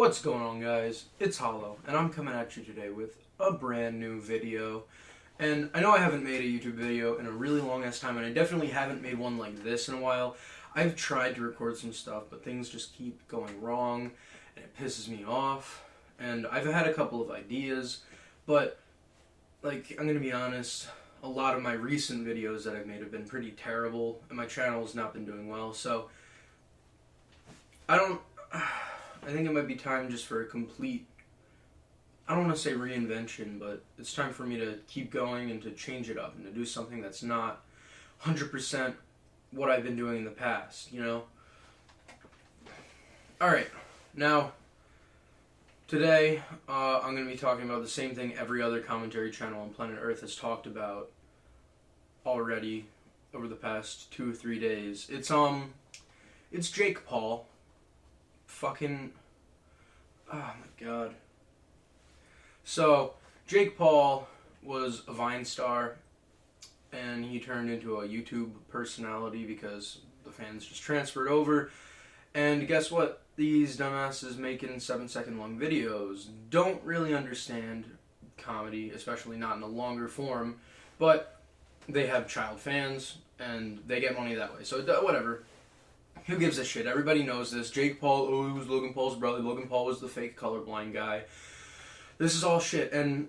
What's going on, guys? It's Hollow, and I'm coming at you today with a brand new video. And I know I haven't made a YouTube video in a really long ass time, and I definitely haven't made one like this in a while. I've tried to record some stuff, but things just keep going wrong, and it pisses me off. And I've had a couple of ideas, but, like, I'm gonna be honest, a lot of my recent videos that I've made have been pretty terrible, and my channel's not been doing well, so I think it might be time just for a complete, I don't want to say reinvention, but it's time for me to keep going and to change it up and to do something that's not 100% what I've been doing in the past, you know? Alright, now, today, I'm going to be talking about the same thing every other commentary channel on planet Earth has talked about already over the past 2 or 3 days. It's Jake Paul. Fucking, oh my god. So, Jake Paul was a Vine star, and he turned into a YouTube personality because the fans just transferred over. And guess what? These dumbasses making 7-second long videos don't really understand comedy, especially not in a longer form, but they have child fans, and they get money that way. So, whatever. Who gives a shit? Everybody knows this. Jake Paul, oh, he was Logan Paul's brother. Logan Paul was the fake colorblind guy. This is all shit. And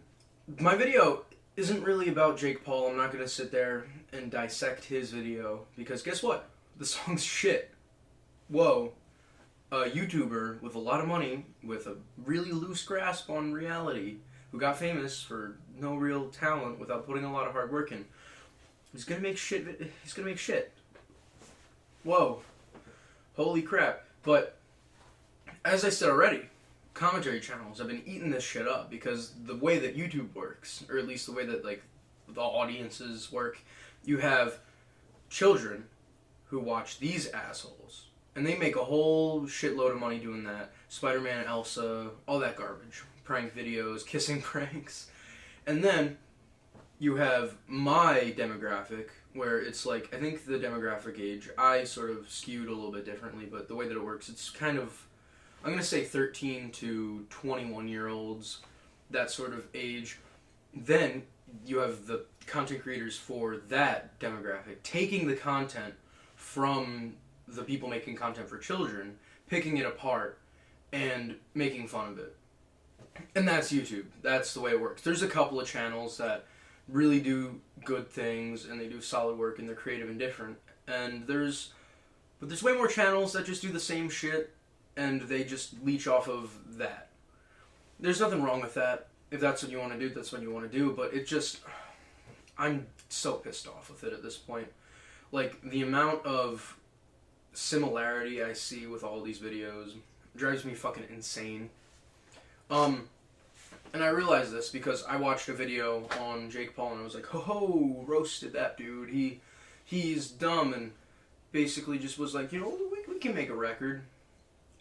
my video isn't really about Jake Paul. I'm not going to sit there and dissect his video. Because guess what? The song's shit. Whoa. A YouTuber with a lot of money, with a really loose grasp on reality, who got famous for no real talent without putting a lot of hard work in. He's going to make shit. He's going to make shit. Whoa. Holy crap. But, as I said already, commentary channels have been eating this shit up because the way that YouTube works, or at least the way that, like, the audiences work, you have children who watch these assholes, and they make a whole shitload of money doing that. Spider-Man, Elsa, all that garbage. Prank videos, kissing pranks. And then, you have my demographic, where it's like, I think the demographic age, I sort of skewed a little bit differently, but the way that it works, it's kind of, I'm going to say 13 to 21-year-olds, that sort of age. Then you have the content creators for that demographic taking the content from the people making content for children, picking it apart, and making fun of it. And that's YouTube. That's the way it works. There's a couple of channels that really do good things, and they do solid work, and they're creative and different. And there's way more channels that just do the same shit, and they just leech off of that. There's nothing wrong with that. If that's what you want to do, that's what you want to do, but it just, I'm so pissed off with it at this point. Like, the amount of similarity I see with all these videos drives me fucking insane. And I realized this because I watched a video on Jake Paul and I was like, ho, roasted that dude. He's dumb, and basically just was like, you know, we can make a record.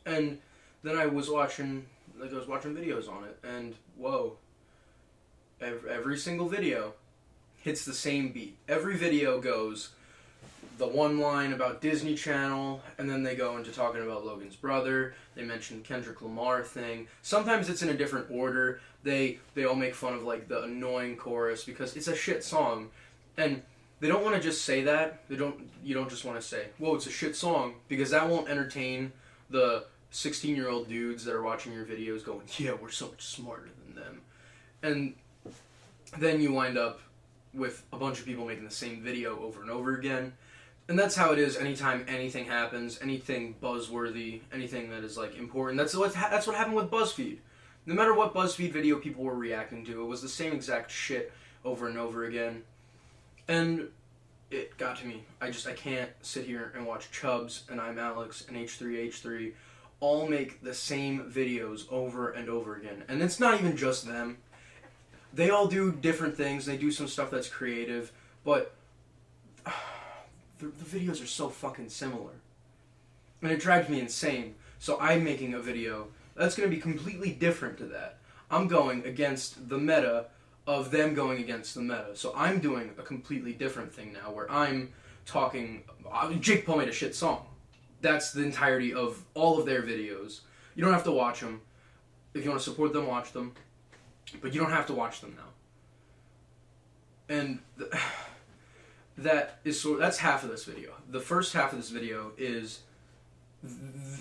And then I was watching videos on it, and whoa. Every single video hits the same beat. Every video goes the one line about Disney Channel, and then they go into talking about Logan's brother. They mention Kendrick Lamar thing. Sometimes it's in a different order. They all make fun of, like, the annoying chorus because it's a shit song, and they don't want to just say that. You don't just want to say, whoa, it's a shit song, because that won't entertain the 16-year-old dudes that are watching your videos going, yeah, we're so much smarter than them. And then you wind up with a bunch of people making the same video over and over again. And that's how it is anytime anything happens, anything buzzworthy, anything that is, like, important. That's what happened with BuzzFeed. No matter what BuzzFeed video people were reacting to, it was the same exact shit over and over again. And it got to me. I can't sit here and watch Chubbs and I'm Alex and H3H3 all make the same videos over and over again. And it's not even just them. They all do different things. They do some stuff that's creative, but the videos are so fucking similar. And it drives me insane. So I'm making a video that's going to be completely different to that. I'm going against the meta of them going against the meta. So I'm doing a completely different thing now, where I'm talking, Jake Paul made a shit song. That's the entirety of all of their videos. You don't have to watch them. If you want to support them, watch them. But you don't have to watch them now. And that's half of this video. The first half of this video is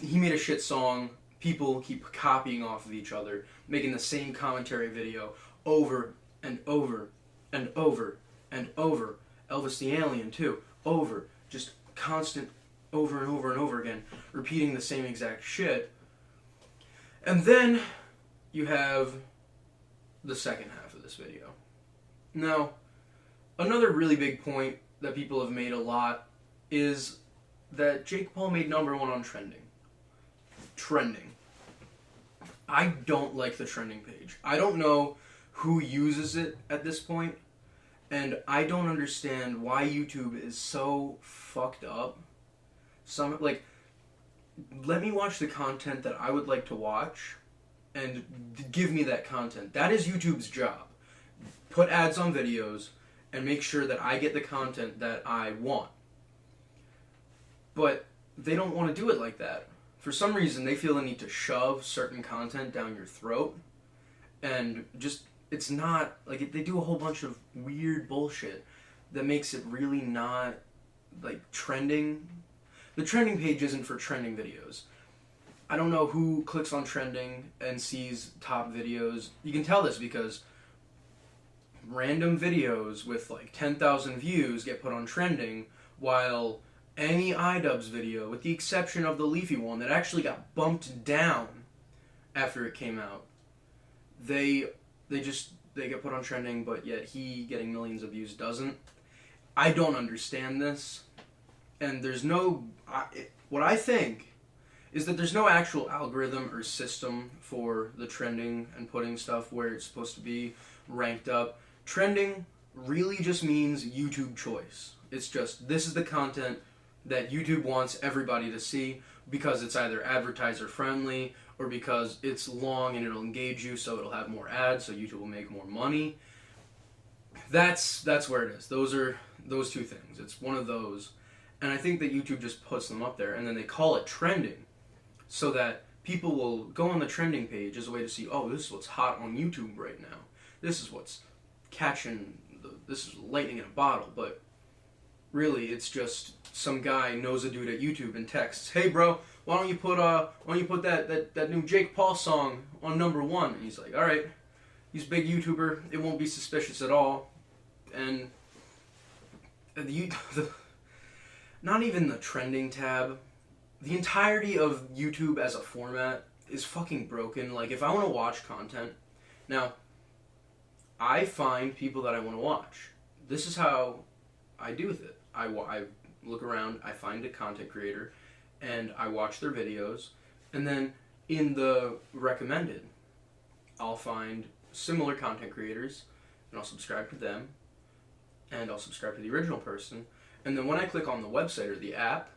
he made a shit song. People keep copying off of each other, making the same commentary video over and over and over and over. Elvis the Alien too. Over. Just constant over and over and over again, repeating the same exact shit. And then you have the second half of this video. Now, another really big point that people have made a lot is that Jake Paul made number one on trending. Trending. I don't like the trending page. I don't know who uses it at this point, and I don't understand why YouTube is so fucked up. Let me watch the content that I would like to watch, and give me that content. That is YouTube's job. Put ads on videos, and make sure that I get the content that I want. But they don't want to do it like that. For some reason, they feel the need to shove certain content down your throat, and just, it's not, like, they do a whole bunch of weird bullshit that makes it really not, like, trending. The trending page isn't for trending videos. I don't know who clicks on trending and sees top videos. You can tell this because random videos with like 10,000 views get put on trending, while any iDubbbz video, with the exception of the Leafy one that actually got bumped down after it came out, they get put on trending, but yet he getting millions of views doesn't. I don't understand this, and there's no... what I think is that there's no actual algorithm or system for the trending and putting stuff where it's supposed to be ranked up. Trending really just means YouTube choice. It's just, this is the content that YouTube wants everybody to see because it's either advertiser friendly or because it's long and it'll engage you, so it'll have more ads, so YouTube will make more money. That's where it is. Those are those two things. It's one of those. And I think that YouTube just puts them up there, and then they call it trending so that people will go on the trending page as a way to see, oh, this is what's hot on YouTube right now. This is what's catching, this is lightning in a bottle. But really, it's just some guy knows a dude at YouTube and texts, hey bro, why don't you put that new Jake Paul song on number one? And he's like, all right, he's a big YouTuber, it won't be suspicious at all. And not even the trending tab, the entirety of YouTube as a format is fucking broken. Like, if I want to watch content, now, I find people that I want to watch. This is how I do with it. I look around, I find a content creator, and I watch their videos, and then in the recommended, I'll find similar content creators, and I'll subscribe to them, and I'll subscribe to the original person, and then when I click on the website or the app,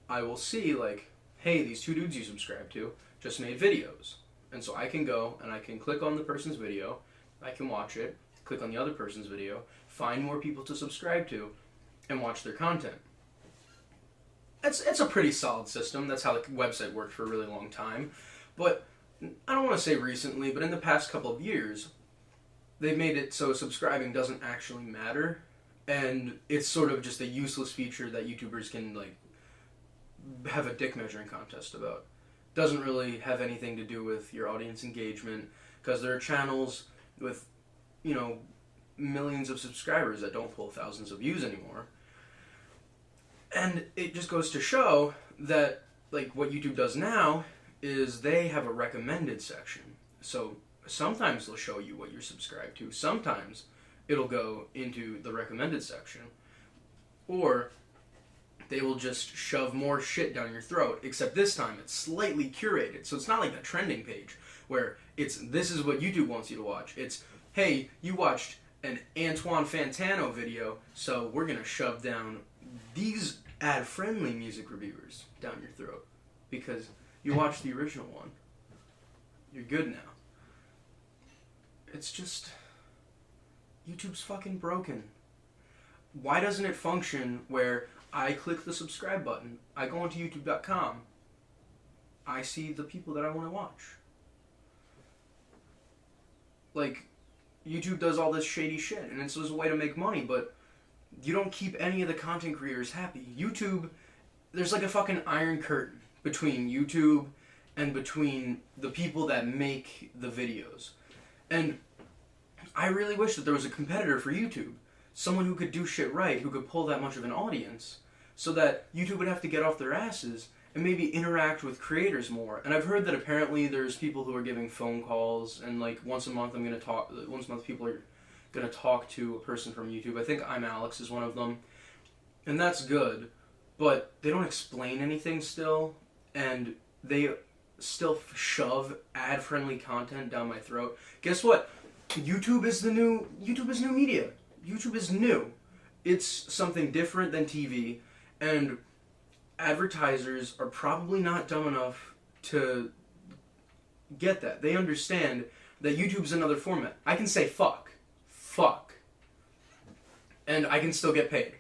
I will see, like, hey, these two dudes you subscribe to just made videos. And so I can go and I can click on the person's video, I can watch it, click on the other person's video, find more people to subscribe to, and watch their content. It's a pretty solid system. That's how the website worked for a really long time. But I don't want to say recently, but in the past couple of years, they've made it so subscribing doesn't actually matter. And it's sort of just a useless feature that YouTubers can, like, have a dick measuring contest about. Doesn't really have anything to do with your audience engagement, because there are channels with, you know, millions of subscribers that don't pull thousands of views anymore. And it just goes to show that, like, what YouTube does now is they have a recommended section. So sometimes they'll show you what you're subscribed to. Sometimes it'll go into the recommended section. Or they will just shove more shit down your throat, except this time it's slightly curated. So it's not like the trending page where it's, this is what YouTube wants you to watch. It's, hey, you watched an Antoine Fantano video, so we're going to shove down these ad-friendly music reviewers down your throat because you watched the original one. You're good now. It's just, YouTube's fucking broken. Why doesn't it function where I click the subscribe button, I go onto youtube.com, I see the people that I want to watch. Like, YouTube does all this shady shit, and it's just a way to make money, but you don't keep any of the content creators happy. YouTube, there's like a fucking iron curtain between YouTube and between the people that make the videos. And I really wish that there was a competitor for YouTube. Someone who could do shit right, who could pull that much of an audience, so that YouTube would have to get off their asses and maybe interact with creators more. And I've heard that apparently there's people who are giving phone calls, and like once a month people are gonna talk to a person from YouTube. I think I'm Alex is one of them. And that's good, but they don't explain anything still, and they still shove ad-friendly content down my throat. Guess what? YouTube is new media. YouTube is new. It's something different than TV, and advertisers are probably not dumb enough to get that. They understand that YouTube's another format. I can say fuck, and I can still get paid.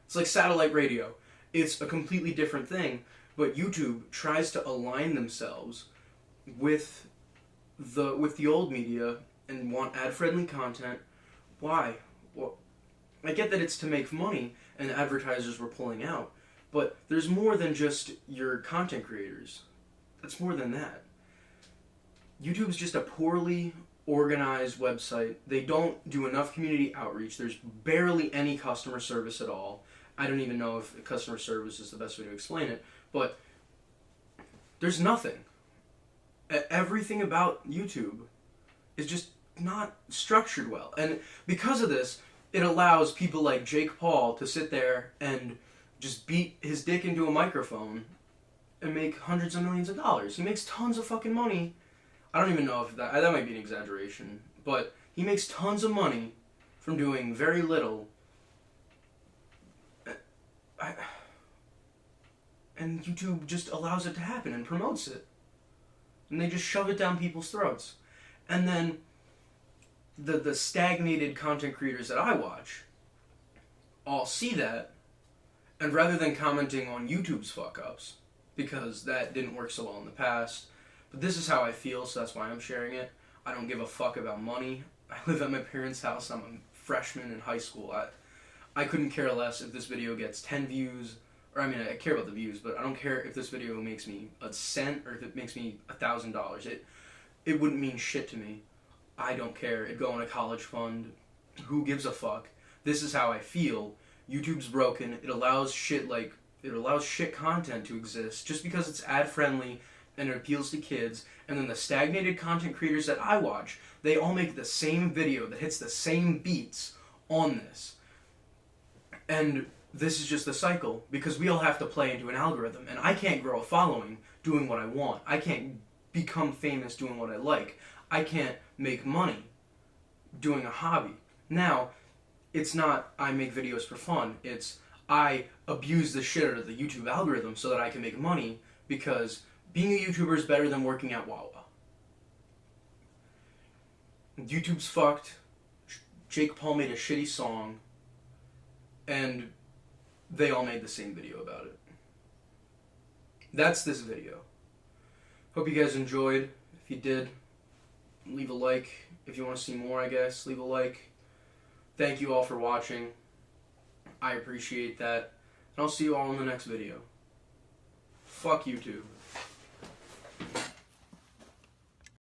It's like satellite radio. It's a completely different thing, but YouTube tries to align themselves with the old media and want ad-friendly content. Why? Well, I get that it's to make money and advertisers were pulling out, but there's more than just your content creators. That's more than that. YouTube's just a poorly organized website. They don't do enough community outreach. There's barely any customer service at all. I don't even know if customer service is the best way to explain it, but there's nothing. Everything about YouTube is just not structured well. And because of this, it allows people like Jake Paul to sit there and just beat his dick into a microphone and make hundreds of millions of dollars. He makes tons of fucking money. I don't even know if that might be an exaggeration, but he makes tons of money from doing very little. And YouTube just allows it to happen and promotes it. And they just shove it down people's throats. And then the stagnated content creators that I watch all see that, and rather than commenting on YouTube's fuck-ups, because that didn't work so well in the past, but this is how I feel, so that's why I'm sharing it. I don't give a fuck about money. I live at my parents' house. I'm a freshman in high school. I couldn't care less if this video gets 10 views, or I mean, I care about the views, but I don't care if this video makes me a cent or if it makes me $1,000. It wouldn't mean shit to me. I don't care. It'd go in a college fund. Who gives a fuck? This is how I feel. YouTube's broken. It allows shit content to exist just because it's ad friendly and it appeals to kids. And then the stagnated content creators that I watch, they all make the same video that hits the same beats on this. And this is just the cycle, because we all have to play into an algorithm, and I can't grow a following doing what I want. I can't become famous doing what I like. I can't make money doing a hobby. Now, it's not I make videos for fun. It's I abuse the shit out of the YouTube algorithm so that I can make money, because being a YouTuber is better than working at Wawa. YouTube's fucked. Jake Paul made a shitty song, and they all made the same video about it. That's this video. Hope you guys enjoyed. If you did, leave a like. If you want to see more, I guess, leave a like. Thank you all for watching. I appreciate that. And I'll see you all in the next video. Fuck YouTube.